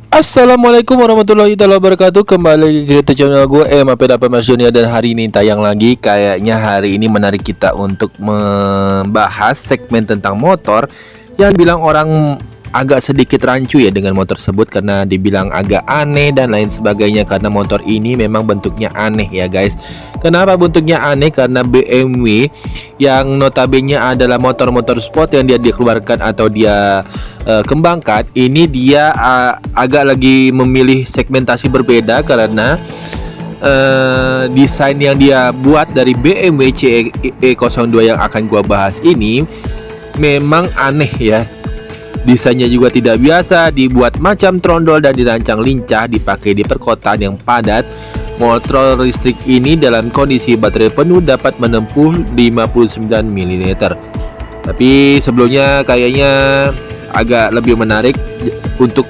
Assalamualaikum warahmatullahi wabarakatuh. Kembali lagi ke YouTube channel gue Mas Junior. Dan hari ini tayang lagi. Kayaknya hari ini menarik kita untuk membahas segmen tentang motor yang bilang orang agak sedikit rancu ya dengan motor tersebut, karena dibilang agak aneh dan lain sebagainya. Karena motor ini memang bentuknya aneh ya guys. Kenapa bentuknya aneh? Karena BMW yang notabene adalah motor-motor sport yang dia dikeluarkan atau dia kembangkan, ini dia agak lagi memilih segmentasi berbeda, karena desain yang dia buat dari BMW CE02 yang akan gua bahas ini memang aneh ya. Desainnya juga tidak biasa, dibuat macam trondol dan dirancang lincah, dipakai di perkotaan yang padat. Motor listrik ini dalam kondisi baterai penuh dapat menempuh 59 mm. Tapi sebelumnya kayaknya agak lebih menarik untuk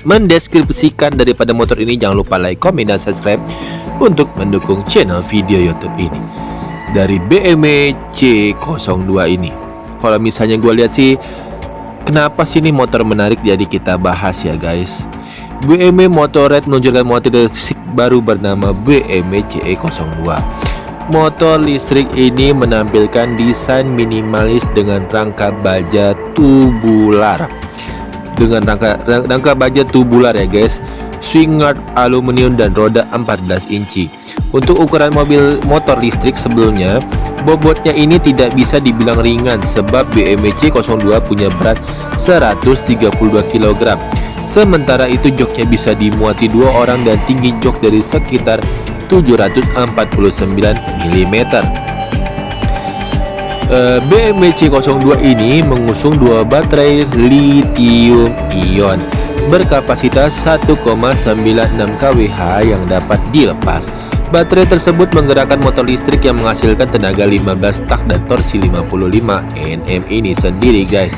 mendeskripsikan daripada motor ini. Jangan lupa like, komen, dan subscribe untuk mendukung channel video YouTube ini dari BMW C02 ini. Kalau misalnya gue lihat sih, kenapa sih ini motor menarik, jadi kita bahas ya guys. BMW Motorrad meluncurkan motor listrik baru bernama BMW CE02. Motor listrik ini menampilkan desain minimalis dengan rangka baja tubular. Rangka baja tubular ya guys, swing guard aluminium dan roda 14 inci. Untuk ukuran motor listrik sebelumnya, bobotnya ini tidak bisa dibilang ringan sebab BMW C02 punya berat 132 kg. Sementara itu joknya bisa dimuati 2 orang dan tinggi jok dari sekitar 749 mm. BMW C02 ini mengusung 2 baterai lithium ion berkapasitas 1,96 kWh yang dapat dilepas. Baterai tersebut menggerakkan motor listrik yang menghasilkan tenaga 15 tak dan torsi 55 Nm ini sendiri guys.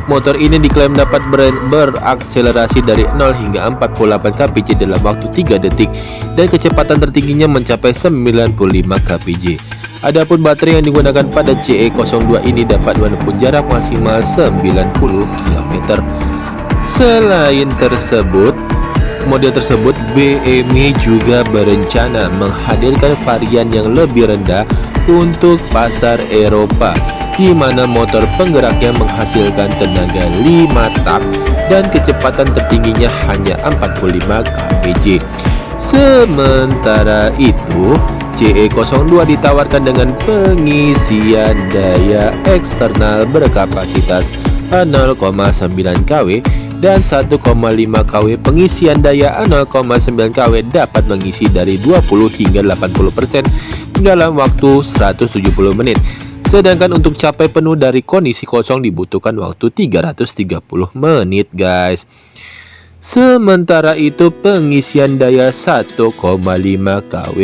Motor ini diklaim dapat berakselerasi dari 0 hingga 48 kpj dalam waktu 3 detik dan kecepatan tertingginya mencapai 95 kpj. Adapun baterai yang digunakan pada CE02 ini dapat menempuh jarak maksimal 90 km. Selain tersebut, model tersebut BMW juga berencana menghadirkan varian yang lebih rendah untuk pasar Eropa, di mana motor penggeraknya menghasilkan tenaga 5 tak dan kecepatan tertingginya hanya 45 kpj. Sementara itu, CE02 ditawarkan dengan pengisian daya eksternal berkapasitas 0,9 kW dan 1,5 kW. Pengisian daya 0,9 kW dapat mengisi dari 20 hingga 80% dalam waktu 170 menit. Sedangkan untuk capai penuh dari kondisi kosong dibutuhkan waktu 330 menit guys. Sementara itu pengisian daya 1,5 kW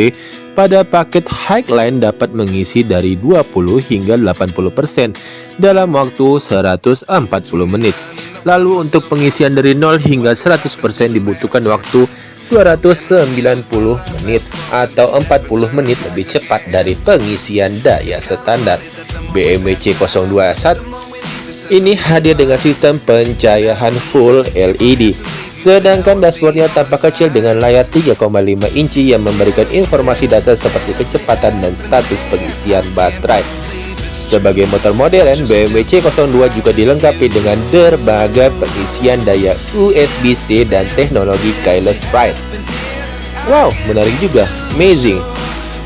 pada paket Highline dapat mengisi dari 20 hingga 80% dalam waktu 140 menit. Lalu untuk pengisian dari 0 hingga 100% dibutuhkan waktu 290 menit atau 40 menit lebih cepat dari pengisian daya standar. BMW C02 ini hadir dengan sistem pencahayaan full LED. Sedangkan dashboardnya tampak kecil dengan layar 3,5 inci yang memberikan informasi dasar seperti kecepatan dan status pengisian baterai. Sebagai motor modern, BMW C02 juga dilengkapi dengan berbagai pengisian daya USB-C dan teknologi keyless ride. Wow, menarik juga, amazing.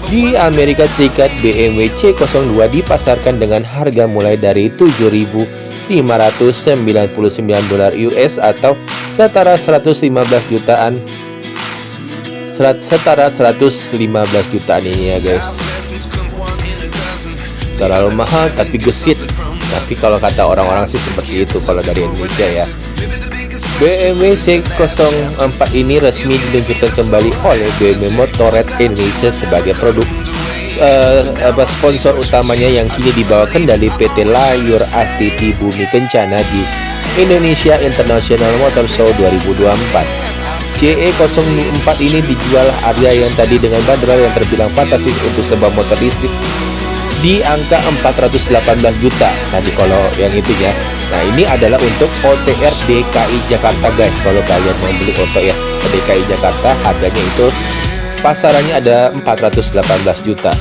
Di Amerika Serikat, BMW C02 dipasarkan dengan harga mulai dari $7.599 US atau setara 115 jutaan. Setara 115 jutaan ini ya guys. Terlalu mahal tapi gesit. Tapi kalau kata orang-orang sih seperti itu kalau dari Indonesia ya. BMW C04 ini resmi diluncurkan kembali oleh BMW Motorrad Indonesia sebagai produk sponsor utamanya yang kini dibawa kendali PT Layur Astiti Bumi Kencana di Indonesia International Motor Show 2024. CE04 ini dijual harga yang tadi dengan bandrol yang terbilang fantastis untuk sebuah motor listrik di angka 418 juta. Tadi kalau yang itu ya. Nah, ini adalah untuk OTR DKI Jakarta guys. Kalau kalian mau beli OTR DKI Jakarta, harganya itu pasarannya ada 418 juta.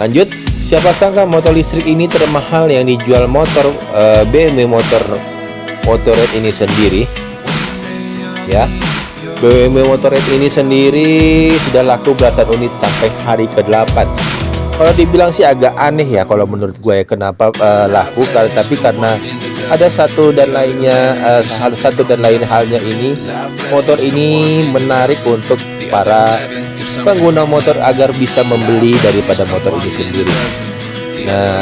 Lanjut, siapa sangka motor listrik ini termahal yang dijual motor BMW Motorrad ini sendiri. Ya, BMW Motorrad ini sendiri sudah laku belasan unit sampai hari ke-8. Kalau dibilang sih agak aneh ya kalau menurut gue ya, kenapa laku, tapi karena ada satu dan lain halnya ini, motor ini menarik untuk para pengguna motor agar bisa membeli daripada motor ini sendiri. Nah,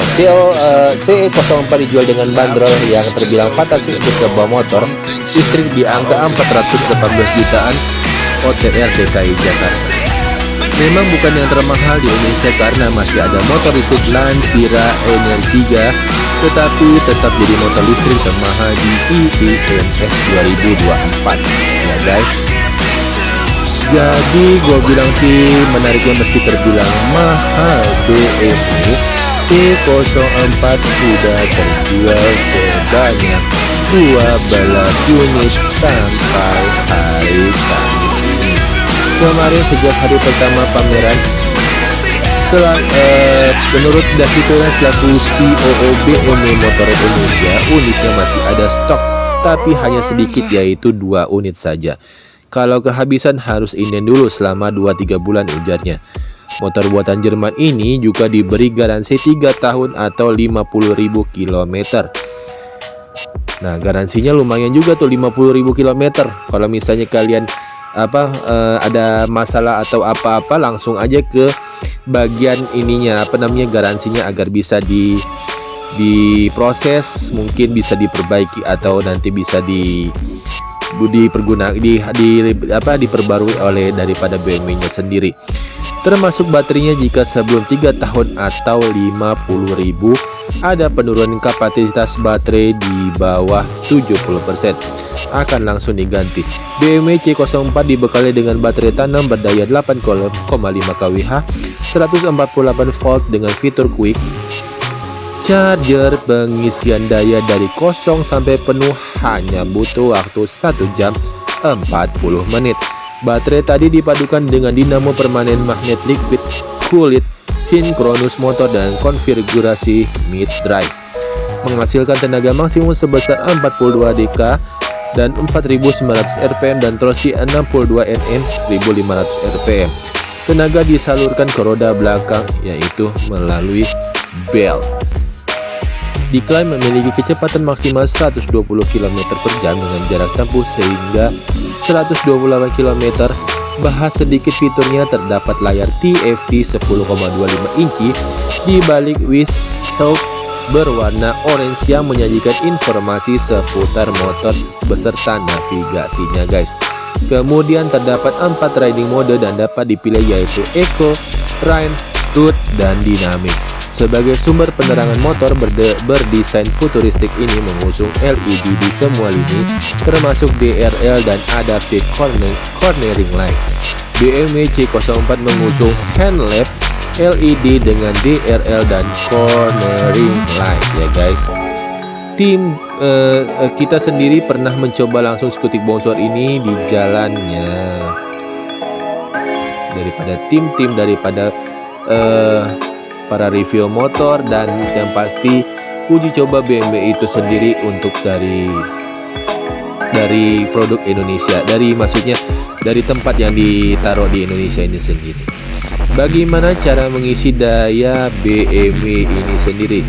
CE04 dijual dengan bandrol yang terbilang fantastis untuk sebuah motor listrik di angka 418 jutaan OTR DKI Jakarta. Memang bukan yang termahal di Indonesia karena masih ada motor listrik Lancia Energia, tetapi tetap jadi motor listrik termahal di IIMS 2024 ya guys. Jadi gue bilang sih menariknya meski terbilang mahal, BMW C04 sudah terjual sebanyak 12 unit sampai hari Kamis ini. Kemarin sejak hari pertama pameran, menurut David Torres selaku COO BMW Motorrad Indonesia, unitnya masih ada stok, tapi hanya sedikit, yaitu 2 unit saja. Kalau kehabisan harus inden dulu selama 2-3 bulan, ujarnya. Motor buatan Jerman ini juga diberi garansi 3 tahun atau 50.000 km. Nah, garansinya lumayan juga tuh, 50.000 km. Kalau misalnya kalian ada masalah atau apa-apa, langsung aja ke bagian ininya, garansinya, agar bisa diproses, mungkin bisa diperbaiki atau nanti bisa diperbarui oleh daripada BMW-nya sendiri. Termasuk baterainya, jika sebelum 3 tahun atau 50.000 ada penurunan kapasitas baterai di bawah 70%, akan langsung diganti. BMW C04 dibekali dengan baterai tanam berdaya 8,5 kWh 148 volt dengan fitur quick charger. Pengisian daya dari kosong sampai penuh hanya butuh waktu 1 jam 40 menit. Baterai tadi dipadukan dengan dinamo permanen magnet liquid cooled, sinkronus motor dan konfigurasi mid drive, menghasilkan tenaga maksimum sebesar 42 dk dan 4.900 rpm dan torsi 62 Nm 1.500 rpm. Tenaga disalurkan ke roda belakang, yaitu melalui belt. Diklaim memiliki kecepatan maksimal 120 km per jam dengan jarak tempuh sehingga 128 km. Bahas sedikit fiturnya, terdapat layar TFT 10,25 inci di balik windshield berwarna orange yang menyajikan informasi seputar motor beserta navigasinya guys. Kemudian terdapat 4 riding mode dan dapat dipilih, yaitu Eco, Rain, Road, dan Dynamic. Sebagai sumber penerangan, motor berdesain futuristik ini mengusung LED di semua lini, termasuk DRL dan adaptive cornering light. BMW C04 mengusung headlamp LED dengan DRL dan cornering light ya guys. Tim kita sendiri pernah mencoba langsung skutik bongsor ini di jalannya. Daripada tim-tim daripada para review motor, dan yang pasti uji coba BMW itu sendiri untuk dari produk Indonesia, maksudnya dari tempat yang ditaruh di Indonesia ini sendiri. Bagaimana cara mengisi daya BMW ini sendiri?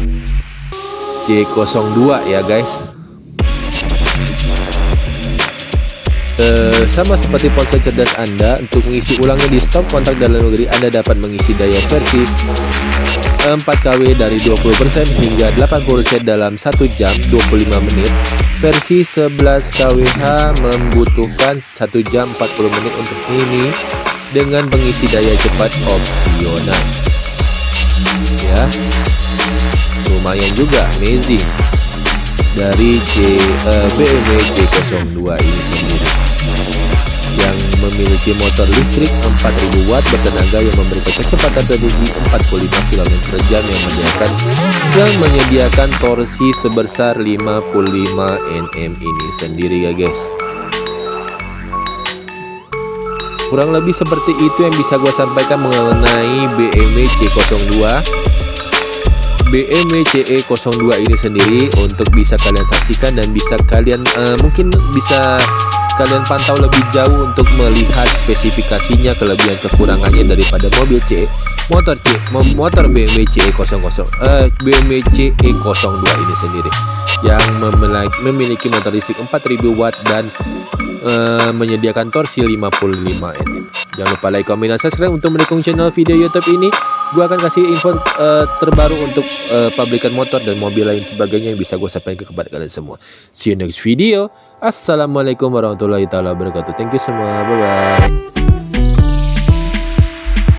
C02 ya guys. Sama seperti ponsel cerdas Anda, untuk mengisi ulangnya di stok kontak dalam negeri, Anda dapat mengisi daya versi 4 kW dari 20% hingga 80% dalam 1 jam 25 menit. Versi 11 kWh membutuhkan 1 jam 40 menit untuk ini dengan pengisi daya cepat opsional. Ya, lumayan juga, amazing dari BMW C02 ini sendiri. yang memiliki motor listrik 4000 watt bertenaga yang memberikan kecepatan tertinggi 45 km per jam yang menyediakan torsi sebesar 55 Nm ini sendiri ya guys. Kurang lebih seperti itu yang bisa gue sampaikan mengenai BMW C02. BMW CE02 ini sendiri untuk bisa kalian saksikan dan bisa kalian mungkin bisa kalian pantau lebih jauh untuk melihat spesifikasinya, kelebihan kekurangannya daripada mobil motor BMW BMW CE02 ini sendiri yang memiliki motor listrik 4000 watt dan menyediakan torsi 55 Nm. Jangan lupa like, comment, dan subscribe untuk mendukung channel video YouTube ini. Gua akan kasih info terbaru untuk pabrikan motor dan mobil lain sebagainya yang bisa gue sampaikan kepada kalian semua. See you next video. Assalamualaikum warahmatullahi wabarakatuh. Thank you semua. Bye bye.